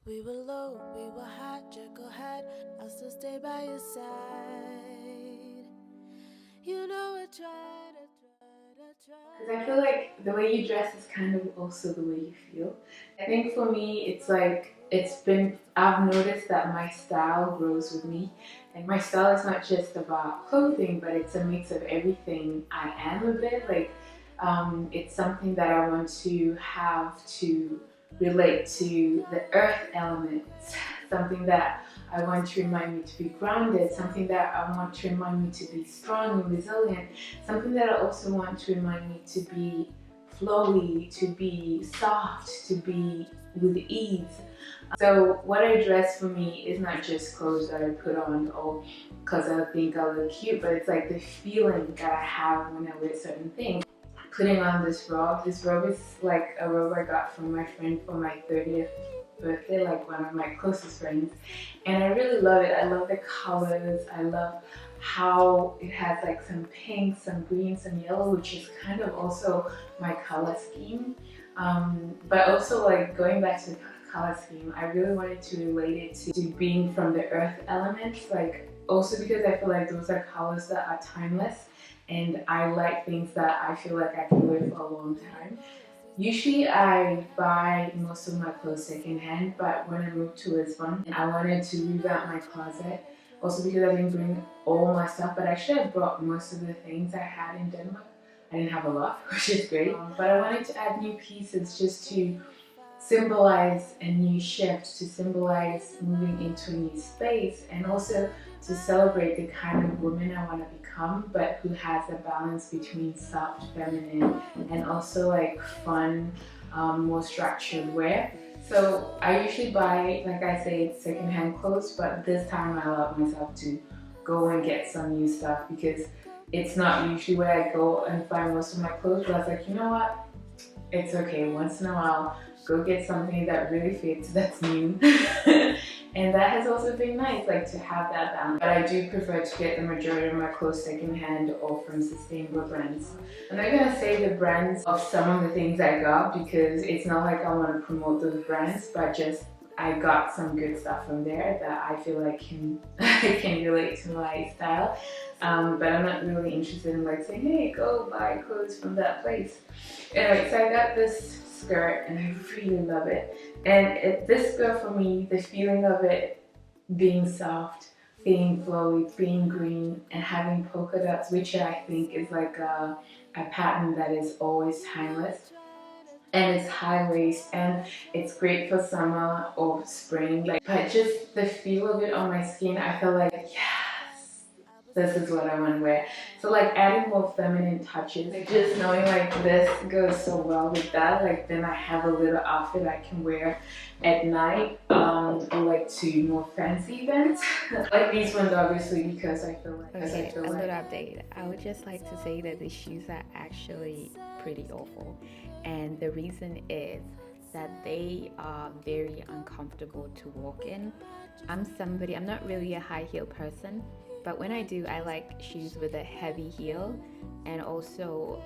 We were low, we were hot, Jekyll had, I'll still stay by your side. You know I tried. Because I feel like the way you dress is kind of also the way you feel. I think for me, it's like, I've noticed that my style grows with me. And my style is not just about clothing, but it's a mix of everything I am a bit. Like, it's something that I want to have to relate to the earth elements, something that I want to remind me to be grounded, something that I want to remind me to be strong and resilient, something that I also want to remind me to be flowy, to be soft, to be with ease. So what I dress for me is not just clothes that I put on or because I think I look cute, but it's like the feeling that I have when I wear certain things. Putting on this robe is like a robe I got from my friend for my 30th birthday, like one of my closest friends, and I really love it. I love the colors. I love how it has like some pink, some green, some yellow, which is kind of also my color scheme. But also, like, going back to the color scheme, I really wanted to relate it to being from the earth elements, like also because I feel like those are colors that are timeless, and I like things that I feel like I can wear for a long time. Usually I buy most of my clothes secondhand, but when I moved to Lisbon, I wanted to revamp my closet. Also because I didn't bring all my stuff, but actually I brought most of the things I had in Denmark. I didn't have a lot, which is great, but I wanted to add new pieces just to symbolize a new shift, to symbolize moving into a new space, and also to celebrate the kind of woman I want to become, but who has a balance between soft, feminine, and also like fun, more structured wear. So I usually buy, like I say, secondhand clothes, but this time I allowed myself to go and get some new stuff because it's not usually where I go and find most of my clothes, but I was like, you know what? It's okay, once in a while, go get something that really fits, that's new. And that has also been nice, like to have that balance. But I do prefer to get the majority of my clothes secondhand or from sustainable brands. I'm not gonna say the brands of some of the things I got because it's not like I want to promote those brands, but just I got some good stuff from there that I feel like can relate to my style. But I'm not really interested in like saying, hey, go buy clothes from that place. Anyway, so I got this skirt and I really love it. And this skirt for me, the feeling of it being soft, being flowy, being green, and having polka dots, which I think is like a pattern that is always timeless. And it's high waist and it's great for summer or spring. Like, but just the feel of it on my skin, I feel like, yes, this is what I want to wear. So like adding more feminine touches, like just knowing like this goes so well with that. Like then I have a little outfit I can wear at night, or like to more fancy events. Like these ones obviously because I feel like Okay, a little update. I would just like to say that the shoes are actually pretty awful. And the reason is that they are very uncomfortable to walk in. I'm not really a high heel person, but when I do, I like shoes with a heavy heel. And also,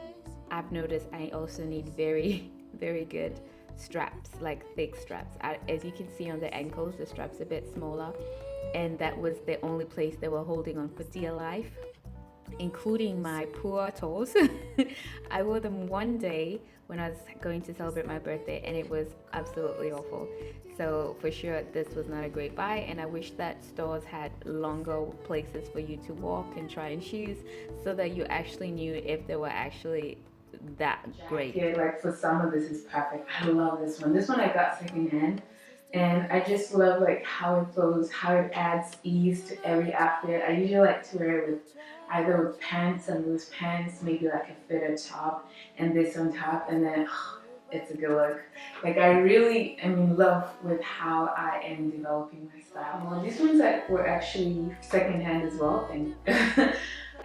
I've noticed I also need very, very good straps, like thick straps. As you can see on the ankles, the strap's a bit smaller. And that was the only place they were holding on for dear life, including my poor toes. I wore them one day when I was going to celebrate my birthday, and it was absolutely awful. So for sure, this was not a great buy, and I wish that stores had longer places for you to walk and try on shoes so that you actually knew if they were actually that great. Yeah, like for summer, this is perfect. I love this one. This one I got secondhand. And I just love like how it flows, how it adds ease to every outfit. I usually like to wear it with either with pants and loose pants, maybe like a fitted top and this on top, and then it's a good look. Like I mean, love with how I am developing my style. Well, these ones that were actually secondhand as well, and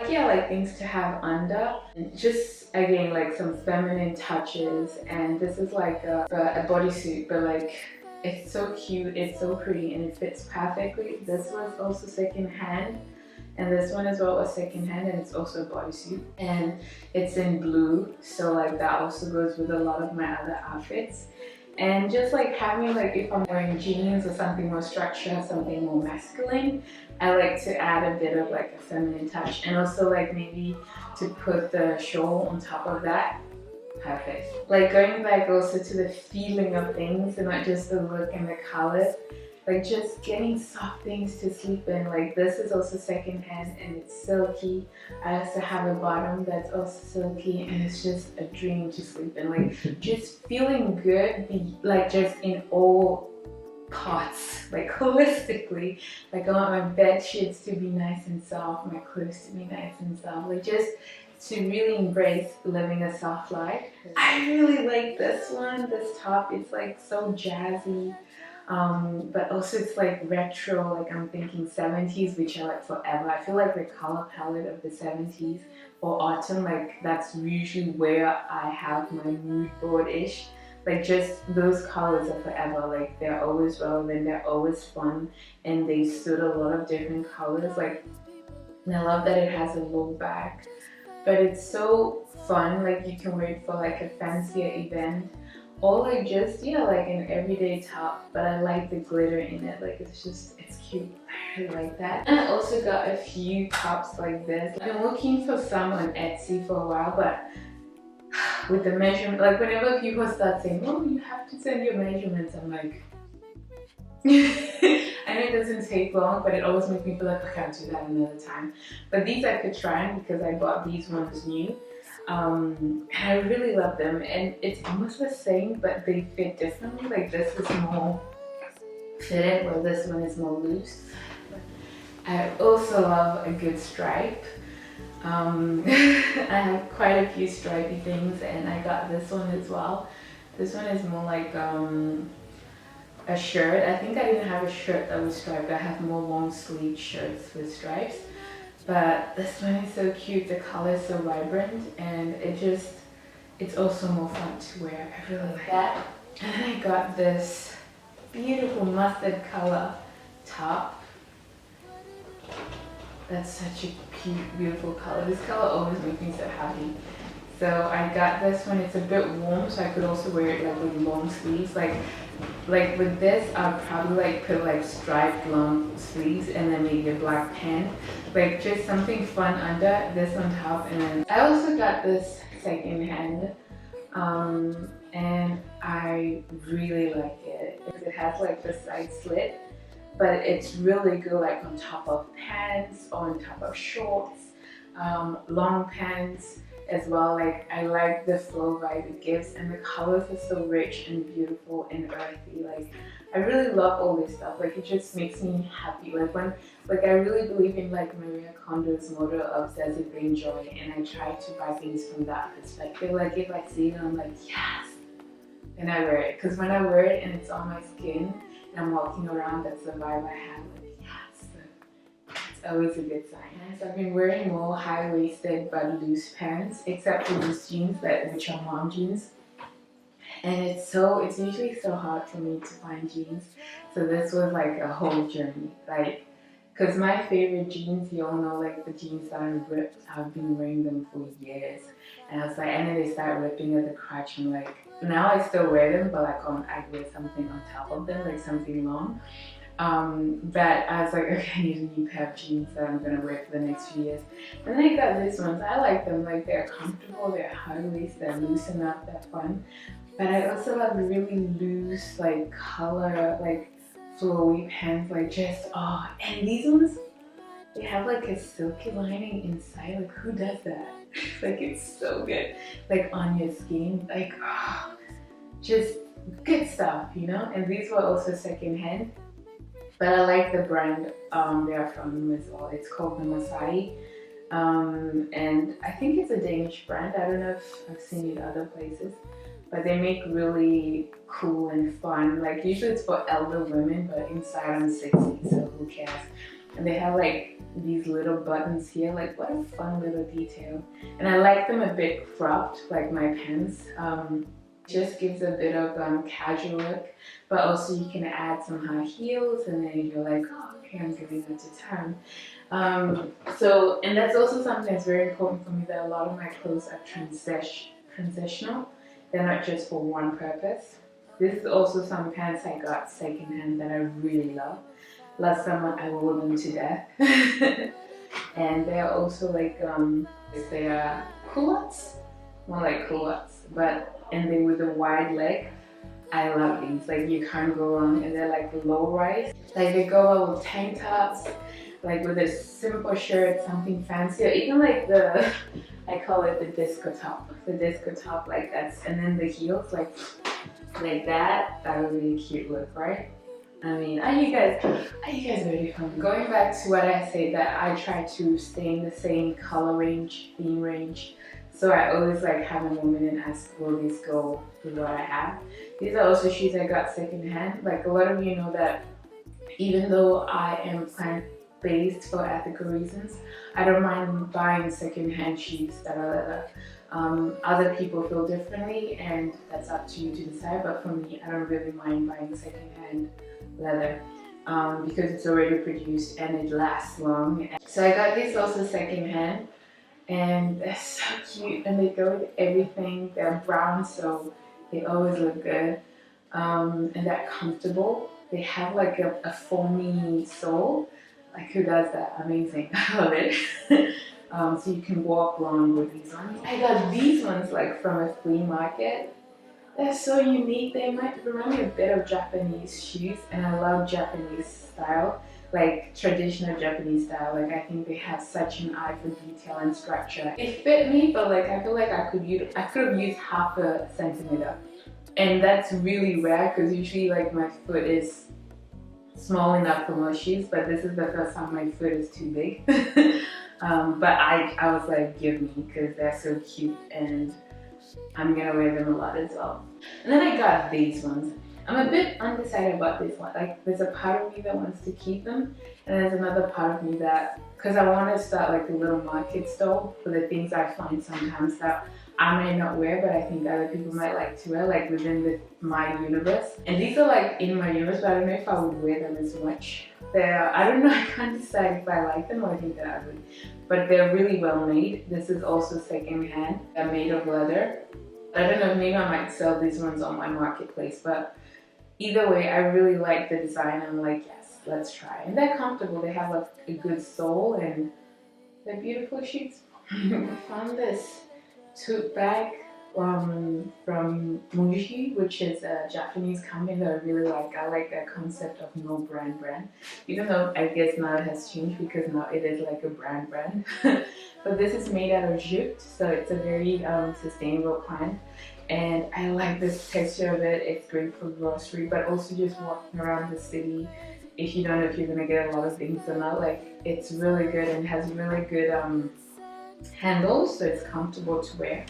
yeah, like things to have under. And just again, like some feminine touches, and this is like a bodysuit, but like it's so cute, it's so pretty, and it fits perfectly. This was also secondhand, and this one as well was secondhand, and it's also a bodysuit, and it's in blue, so like that also goes with a lot of my other outfits. And just like having like, if I'm wearing jeans or something more structured, something more masculine, I like to add a bit of like a feminine touch, and also like maybe to put the shawl on top of that. Perfect. Like going back also to the feeling of things and not just the look and the colors, like just getting soft things to sleep in. Like this is also secondhand and it's silky. I also have a bottom that's also silky and it's just a dream to sleep in. Like just feeling good, like just in all parts, like holistically. Like I want my bed sheets to be nice and soft, my clothes to be nice and soft. Like just to really embrace living a soft life. I really like this one, this top. It's like so jazzy, but also it's like retro, like I'm thinking 70s, which I like forever. I feel like the color palette of the 70s or autumn, like that's usually where I have my mood board-ish. Like just those colors are forever, like they're always relevant, they're always fun, and they suit a lot of different colors. Like, and I love that it has a low back. But it's so fun, like you can wear it for like a fancier event or like just, yeah, like an everyday top. But I like the glitter in it, like it's cute. I really like that. And I also got a few tops like this. I've been looking for some on Etsy for a while, but with the measurement, like whenever people start saying, oh, you have to send your measurements, I'm like, I know it doesn't take long, but it always makes me feel like I can't do that another time. But these I could try because I bought these ones new. And I really love them, and it's almost the same, but they fit differently. Like this is more fitted, while this one is more loose. I also love a good stripe. I have quite a few stripy things, and I got this one as well. This one is more like a shirt. I think I didn't have a shirt that was striped. I have more long sleeve shirts with stripes. But this one is so cute. The color is so vibrant, and it's also more fun to wear. I really like that. And then I got this beautiful mustard color top. That's such a cute, beautiful color. This color always makes me so happy. So I got this one. It's a bit warm, so I could also wear it like with long sleeves. Like with this, I'll probably like put like striped long sleeves and then maybe a black pant. Like just something fun under this on top. And then I also got this secondhand, and I really like it because it has like the side slit, but it's really good like on top of pants or on top of shorts, long pants as well. Like I like the flow vibe it gives, and the colors are so rich and beautiful and earthy. Like I really love all this stuff. Like it just makes me happy. Like I really believe in like Maria Kondo's motto of "Does it bring joy?" And I try to buy things from that perspective. Like if I see it, I'm like, yes, and I wear it. Because when I wear it and it's on my skin and I'm walking around, that's the vibe I have. Like yes. It's always a good sign. So I've been wearing more high-waisted but loose pants, except for loose jeans, which are mom jeans. And it's usually so hard for me to find jeans. So this was like a whole journey. Like, cause my favorite jeans, you all know, like the jeans that are ripped, I've been wearing them for years. And I was like, and then they start ripping at the crotch. And like, now I still wear them, but like I wear something on top of them, like something long. But I was like, okay, I need a new pair of jeans that I'm gonna wear for the next few years. And then I got these ones. I like them. Like they're comfortable, they're high waist, they're loose enough, they're fun. But I also love really loose, like color, like flowy pants, like just and these ones, they have like a silky lining inside. Like who does that? Like it's so good. Like on your skin, like just good stuff, you know? And these were also secondhand. But I like the brand they are from as well. It's called the Masari. And I think it's a Danish brand. I don't know if I've seen it other places. But they make really cool and fun. Like usually it's for elder women, but inside I'm 60, so who cares? And they have like these little buttons here. Like what a fun little detail. And I like them a bit cropped, like my pants. Just gives a bit of casual look, but also you can add some high heels, and then you're like, oh, okay, I'm giving it to town. And that's also something that's very important for me, that a lot of my clothes are transitional. They're not just for one purpose. This is also some pants I got secondhand that I really love. Last summer I wore them to death. And they're also like, they are culottes, more like culottes, and they with a wide leg. I love these, like you can't go wrong, and they're like low rise. Like they go well with tank tops, like with a simple shirt, something fancy, or even like I call it the disco top like that's, and then the heels like that would be a cute look, right? I mean, are you guys ready for me? Going back to what I said, that I try to stay in the same color range, theme range. So I always like have a moment and ask, will these go with what I have? These are also shoes I got secondhand. Like a lot of you know that even though I am plant-based for ethical reasons, I don't mind buying secondhand shoes that are leather. Other people feel differently, and that's up to you to decide, but for me, I don't really mind buying secondhand leather because it's already produced and it lasts long. So I got these also secondhand, and they're so cute and they go with everything. They're brown, so they always look good, and they're comfortable. They have like a foamy sole. Like who does that? Amazing. I love it. So you can walk long with these ones. I got these ones like from a flea market. They're so unique. They might remind me a bit of Japanese shoes, and I love Japanese style, like traditional Japanese style. Like I think they have such an eye for detail and structure. It fit me, but like I feel like I could have used half a centimeter, and that's really rare because usually like my foot is small enough for most shoes, but this is the first time my foot is too big. But I was like, give me, because they're so cute and I'm gonna wear them a lot as well. And then I got these ones. I'm a bit undecided about this one. Like there's a part of me that wants to keep them, and there's another part of me that, because I want to start like a little market stall for the things I find sometimes that I may not wear, but I think other people might like to wear, like within my universe. And these are like in my universe, but I don't know if I would wear them as much. I don't know, I can't decide if I like them or I think they're ugly. But they're really well made. This is also secondhand. They're made of leather. I don't know, maybe I might sell these ones on my marketplace, but either way, I really like the design. I'm like, yes, let's try. And they're comfortable. They have like a good sole and they're beautiful shoes. I found this tote bag from Muji, which is a Japanese company that I really like. I like the concept of no brand, even though I guess now it has changed because now it is like a brand. But this is made out of jute, so it's a very sustainable plant, and I like this texture of it. It's great for grocery, but also just walking around the city if you don't know if you're gonna get a lot of things or not. Like it's really good and has really good handles, so it's comfortable to wear.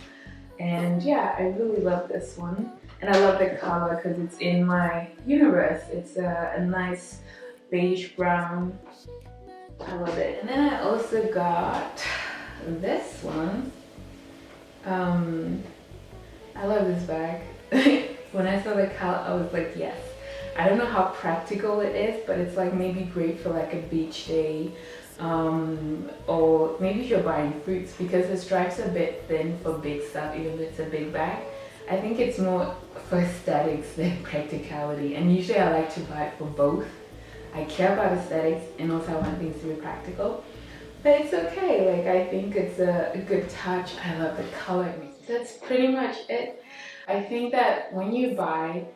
And yeah, I really love this one, and I love the color because it's in my universe. It's a nice beige brown. I love it. And then I also got this one. I love this bag. When I saw the color, I was like, yes. I don't know how practical it is, but it's like maybe great for like a beach day, or maybe if you're buying fruits, because the stripes are a bit thin for big stuff, even though it's a big bag. I think it's more for aesthetics than practicality, and usually I like to buy it for both. I care about aesthetics and also I want things to be practical, but it's okay. Like I think it's a good touch. I love the color. That's pretty much it. I think that when you buy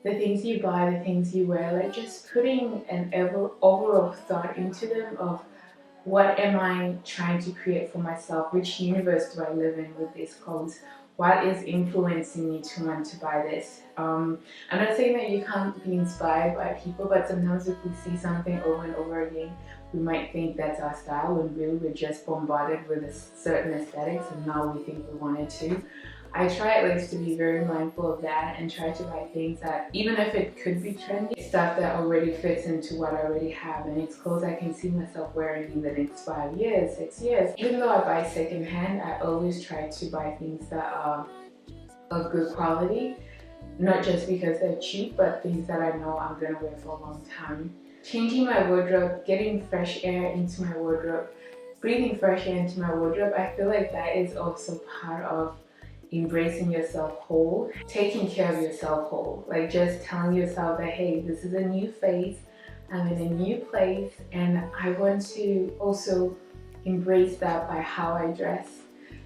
the things you buy, the things you wear, like just putting an overall thought into them of what am I trying to create for myself? Which universe do I live in with these clothes? What is influencing me to want to buy this? I'm not saying that you can't be inspired by people, but sometimes if we see something over and over again, we might think that's our style when really we're just bombarded with a certain aesthetics and now we think we want it too. I try at least to be very mindful of that and try to buy things that, even if it could be trendy, stuff that already fits into what I already have, and it's clothes I can see myself wearing in the next 5 years, 6 years. Even though I buy secondhand, I always try to buy things that are of good quality, not just because they're cheap, but things that I know I'm gonna wear for a long time. Changing my wardrobe, getting fresh air into my wardrobe, breathing fresh air into my wardrobe, I feel like that is also part of embracing yourself whole, taking care of yourself whole, like just telling yourself that, hey, this is a new phase, I'm in a new place, and I want to also embrace that by how I dress.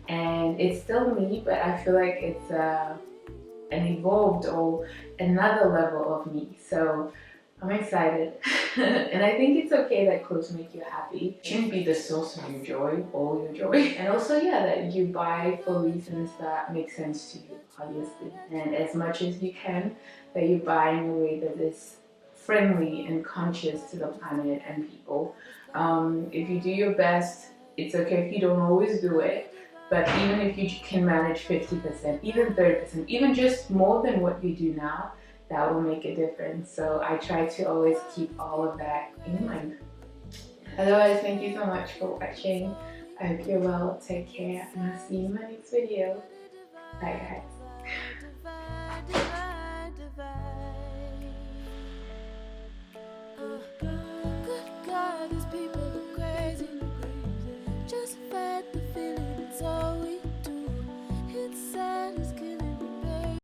And it's still me, but I feel like it's an evolved or another level of me. So I'm excited. And I think it's okay that clothes make you happy. It shouldn't be the source of your joy, all your joy. And also, yeah, that you buy for reasons that make sense to you, obviously. And as much as you can, that you buy in a way that is friendly and conscious to the planet and people. If you do your best, it's okay if you don't always do it. But even if you can manage 50%, even 30%, even just more than what you do now, that will make a difference. So I try to always keep all of that in mind. Otherwise, thank you so much for watching. I hope you're well, take care, and I'll see you in my next video. Bye guys.